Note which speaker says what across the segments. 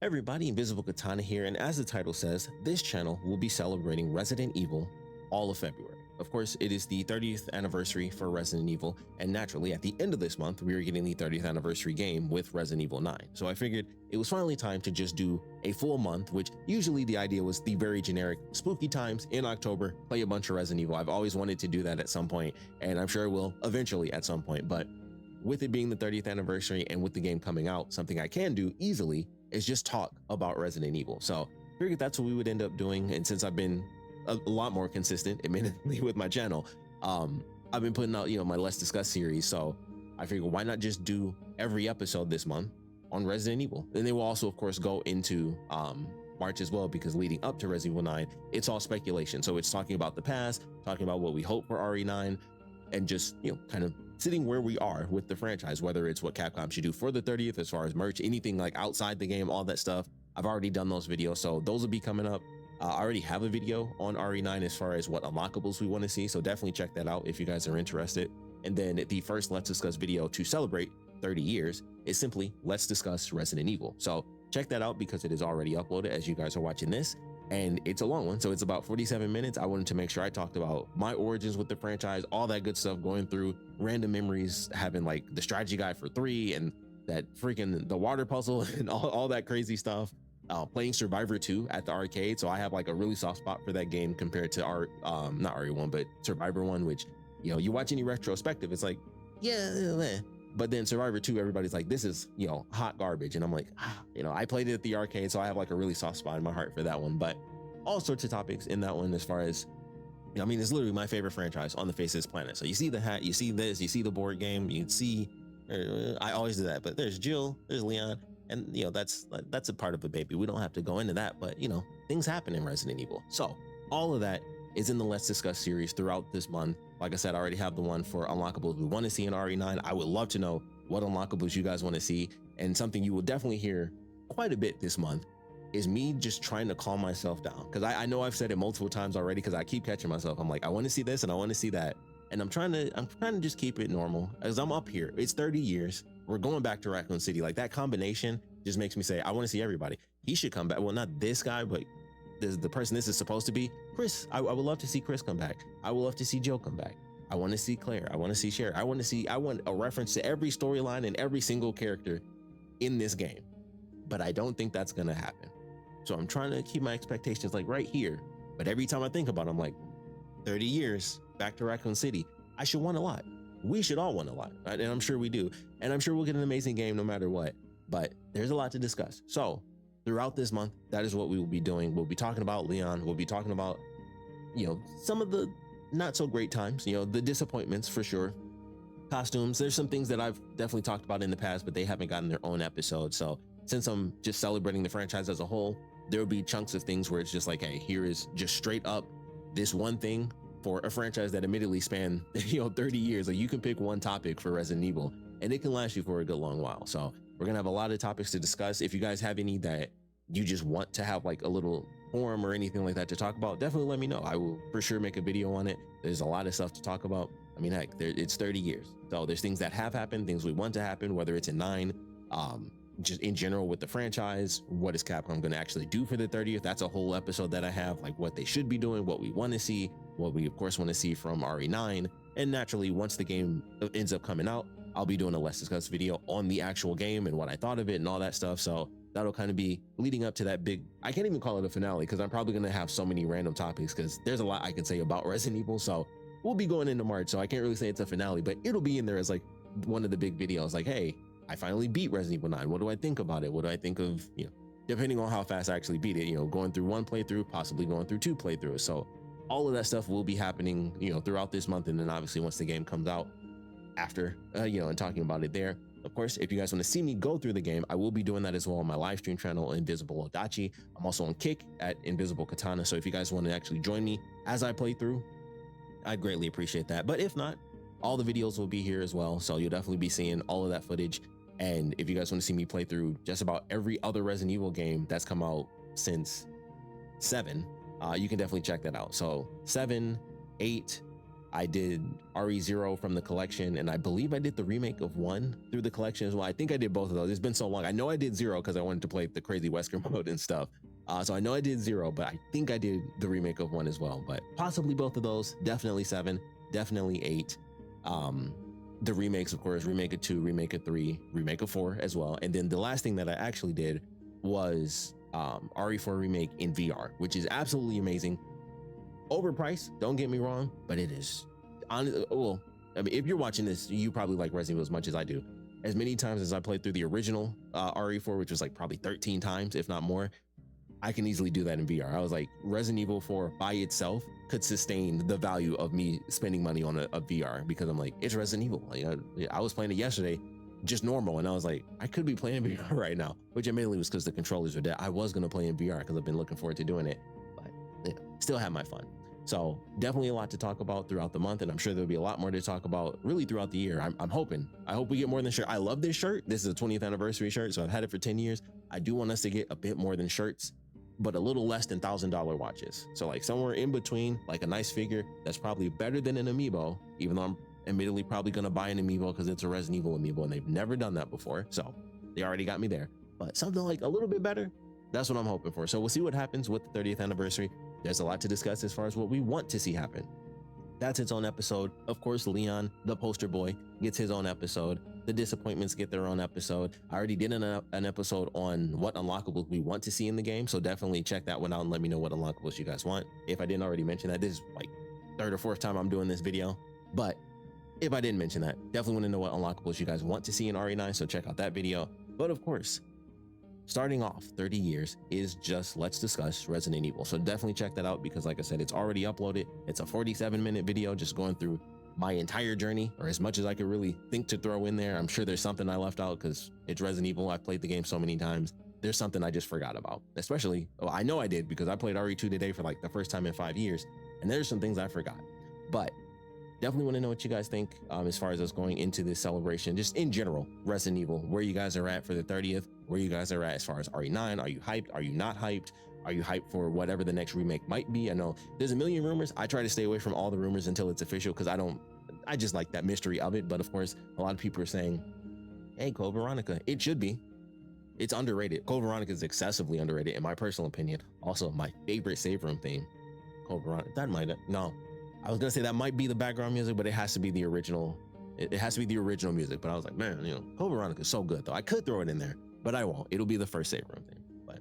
Speaker 1: Everybody, Invisiblekatana here, and as the title says, this channel will be celebrating Resident Evil all of February. Of course, it is the 30th anniversary for Resident Evil, and naturally, at the end of this month, we are getting the 30th anniversary game with Resident Evil 9. So I figured it was finally time to just do a full month, which usually the idea was the very generic spooky times in October, play a bunch of Resident Evil. I've always wanted to do that at some point, and I'm sure I will eventually at some point, but with it being the 30th anniversary and with the game coming out, something I can do easily is just talk about Resident Evil. So I figured that's what we would end up doing. And since I've been a lot more consistent, admittedly, with my channel, I've been putting out, my Let's Discuss series. So I figured why not just do every episode this month on Resident Evil? And they will also, of course, go into March as well, because leading up to Resident Evil 9, it's all speculation. So it's talking about the past, talking about what we hope for RE9, and just, kind of sitting where we are with the franchise, whether it's what Capcom should do for the 30th as far as merch, anything like outside the game, all that stuff. I've already done those videos, so those will be coming up. I already have a video on RE9 as far as what unlockables we want to see, so definitely check that out if you guys are interested. And then the first Let's Discuss video to celebrate 30 years is simply Let's Discuss Resident Evil. So check that out because it is already uploaded as you guys are watching this. And it's a long one, so it's about 47 minutes. I wanted to make sure I talked about my origins with the franchise, all that good stuff, going through random memories, having like the strategy guide for 3 and that freaking the water puzzle and all that crazy stuff. Playing Survivor 2 at the arcade, so I have like a really soft spot for that game compared to not RE1 but Survivor 1, which you watch any retrospective, it's like but then Survivor 2, everybody's like, this is, hot garbage. And I'm like, I played it at the arcade, so I have like a really soft spot in my heart for that one. But all sorts of topics in that one as far as, it's literally my favorite franchise on the face of this planet. So you see the hat, you see this, you see the board game, you see, I always do that, but there's Jill, there's Leon, and, that's a part of a baby. We don't have to go into that, but, things happen in Resident Evil. So all of that is in the Let's Discuss series throughout this month. Like I said, I already have the one for unlockables we want to see in RE9. I would love to know what unlockables you guys want to see. And something you will definitely hear quite a bit this month is me just trying to calm myself down. Because I know I've said it multiple times already, because I keep catching myself. I'm like, I want to see this and I want to see that. And I'm trying to just keep it normal as I'm up here. It's 30 years. We're going back to Raccoon City. Like, that combination just makes me say, I want to see everybody. He should come back. Well, not this guy, but the person this is supposed to be, Chris. I would love to see Chris come back. I would love to see Jill come back. I want to see Claire. I want to see Sherry. I want a reference to every storyline and every single character in this game. But I don't think that's going to happen. So I'm trying to keep my expectations like right here. But every time I think about it, I'm like, 30 years back to Raccoon City. I should want a lot. We should all want a lot. Right? And I'm sure we do. And I'm sure we'll get an amazing game no matter what. But there's a lot to discuss. So throughout this month, that is what we will be doing. We'll be talking about Leon. We'll be talking about, some of the not so great times, the disappointments for sure. Costumes, there's some things that I've definitely talked about in the past, but they haven't gotten their own episode. So since I'm just celebrating the franchise as a whole, there'll be chunks of things where it's just like, hey, here is just straight up this one thing for a franchise that admittedly span 30 years. Like, you can pick one topic for Resident Evil and it can last you for a good long while. So we're gonna have a lot of topics to discuss. If you guys have any that you just want to have like a little forum or anything like that to talk about, definitely let me know. I will for sure make a video on it. There's a lot of stuff to talk about. I mean, heck, it's 30 years. So there's things that have happened, things we want to happen, whether it's in 9, just in general with the franchise. What is Capcom going to actually do for the 30th? That's a whole episode that I have, like what they should be doing, what we want to see, what we of course want to see from RE9. And naturally, once the game ends up coming out, I'll be doing a Let's Discuss video on the actual game and what I thought of it and all that stuff. So that'll kind of be leading up to that big, I can't even call it a finale because I'm probably going to have so many random topics because there's a lot I can say about Resident Evil. So we'll be going into March, so I can't really say it's a finale, but it'll be in there as like one of the big videos. Like, hey, I finally beat Resident Evil 9. What do I think about it? What do I think of, depending on how fast I actually beat it, going through 1 playthrough, possibly going through 2 playthroughs. So all of that stuff will be happening, throughout this month. And then obviously once the game comes out after, and talking about it there. Of course, if you guys want to see me go through the game, I will be doing that as well on my live stream channel, Invisiblekatana. I'm also on Kick at Invisiblekatana. So if you guys want to actually join me as I play through, I'd greatly appreciate that. But if not, all the videos will be here as well. So you'll definitely be seeing all of that footage. And if you guys want to see me play through just about every other Resident Evil game that's come out since 7, you can definitely check that out. So 7, 8, I did RE0 from the collection, and I believe I did the remake of 1 through the collection as well. I think I did both of those. It's been so long. I know I did 0 because I wanted to play the crazy Wesker mode and stuff. So I know I did 0, but I think I did the remake of 1 as well. But possibly both of those. Definitely 7, definitely 8. The remakes, of course, remake of 2, remake of 3, remake of 4 as well. And then the last thing that I actually did was RE4 remake in VR, which is absolutely amazing. Overpriced, don't get me wrong, but it is well, I mean, if you're watching this, you probably like Resident Evil as much as I do. As many times as I played through the original RE4, which was like probably 13 times, if not more, I can easily do that in VR. I was like, Resident Evil 4 by itself could sustain the value of me spending money on a VR, because I'm like, it's Resident Evil. Like, I was playing it yesterday, just normal, and I was like, I could be playing in VR right now, which mainly was because the controllers are dead. I was gonna play in VR because I've been looking forward to doing it, but yeah, still have my fun. So definitely a lot to talk about throughout the month, and I'm sure there'll be a lot more to talk about really throughout the year. I'm hoping. I hope we get more than shirt. I love this shirt. This is a 20th anniversary shirt, so I've had it for 10 years. I do want us to get a bit more than shirts, but a little less than $1,000 watches. So like somewhere in between, like a nice figure that's probably better than an amiibo, even though I'm admittedly probably gonna buy an amiibo because it's a Resident Evil amiibo and they've never done that before. So they already got me there, but something like a little bit better, that's what I'm hoping for. So we'll see what happens with the 30th anniversary. There's a lot to discuss as far as what we want to see happen. That's its own episode. Of course, Leon, the poster boy, gets his own episode. The disappointments get their own episode. I already did an episode on what unlockables we want to see in the game, so definitely check that one out and let me know what unlockables you guys want. If I didn't already mention that, this is like 3rd or 4th time I'm doing this video, but if I didn't mention that, definitely want to know what unlockables you guys want to see in RE9, so check out that video. But of course, starting off 30 years is just let's discuss Resident Evil. So definitely check that out, because like I said, it's already uploaded. It's a 47-minute video just going through my entire journey, or as much as I could really think to throw in there. I'm sure there's something I left out because it's Resident Evil. I've played the game so many times. There's something I just forgot about, especially, well, I know I did because I played RE2 today for like the first time in 5 years, and there's some things I forgot. But definitely want to know what you guys think as far as us going into this celebration, just in general, Resident Evil, where you guys are at for the 30th, where you guys are at as far as RE9. Are you hyped? Are you not hyped? Are you hyped for whatever the next remake might be? I know there's a million rumors. I try to stay away from all the rumors until it's official, because I just like that mystery of it. But of course, a lot of people are saying, hey, Code Veronica, it should be. It's underrated. Code Veronica is excessively underrated, in my personal opinion. Also, my favorite save room theme, Code Veronica. That might, no, I was gonna say that might be the background music, but it has to be the original. It has to be the original music. But I was like, man, Code Veronica is so good though. I could throw it in there, but I won't. It'll be the first save room theme. But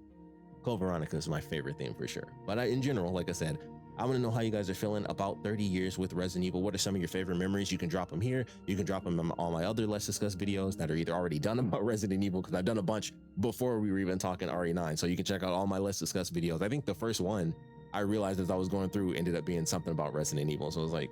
Speaker 1: Code Veronica is my favorite theme for sure. But in general, like I said, I want to know how you guys are feeling about 30 years with Resident Evil. What are some of your favorite memories? You can drop them here. You can drop them on all my other Let's Discuss videos that are either already done about Resident Evil, because I've done a bunch before we were even talking RE9. So you can check out all my Let's Discuss videos. I think the first one I realized as I was going through ended up being something about Resident Evil. So it was like,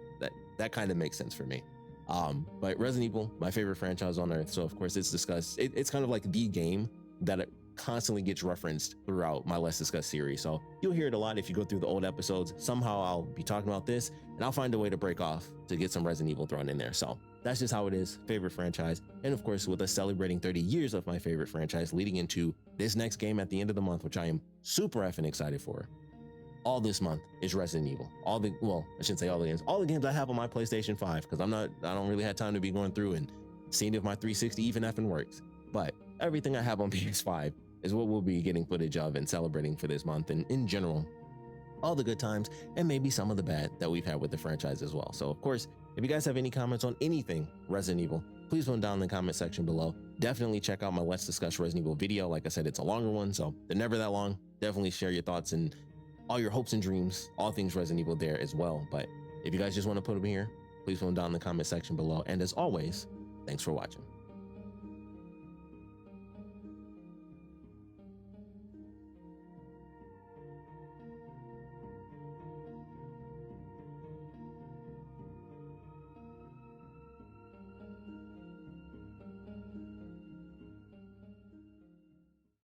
Speaker 1: that kind of makes sense for me. But Resident Evil, my favorite franchise on earth. So of course it's discussed. It's kind of like the game that it constantly gets referenced throughout my Let's Discuss series. So you'll hear it a lot if you go through the old episodes. Somehow I'll be talking about this and I'll find a way to break off to get some Resident Evil thrown in there. So that's just how it is. Favorite franchise. And of course, with us celebrating 30 years of my favorite franchise leading into this next game at the end of the month, which I am super effing excited for. All this month is Resident Evil. Well, I shouldn't say all the games I have on my PlayStation 5, because I don't really have time to be going through and seeing if my 360 even effing works. But everything I have on PS5 is what we'll be getting footage of and celebrating for this month. And in general, all the good times and maybe some of the bad that we've had with the franchise as well. So of course, if you guys have any comments on anything Resident Evil, please put them down in the comment section below. Definitely check out my Let's Discuss Resident Evil video. Like I said, it's a longer one, so they're never that long. Definitely share your thoughts and all your hopes and dreams, all things Resident Evil there as well. But if you guys just want to put them here, please put them down in the comment section below. And as always, thanks for watching.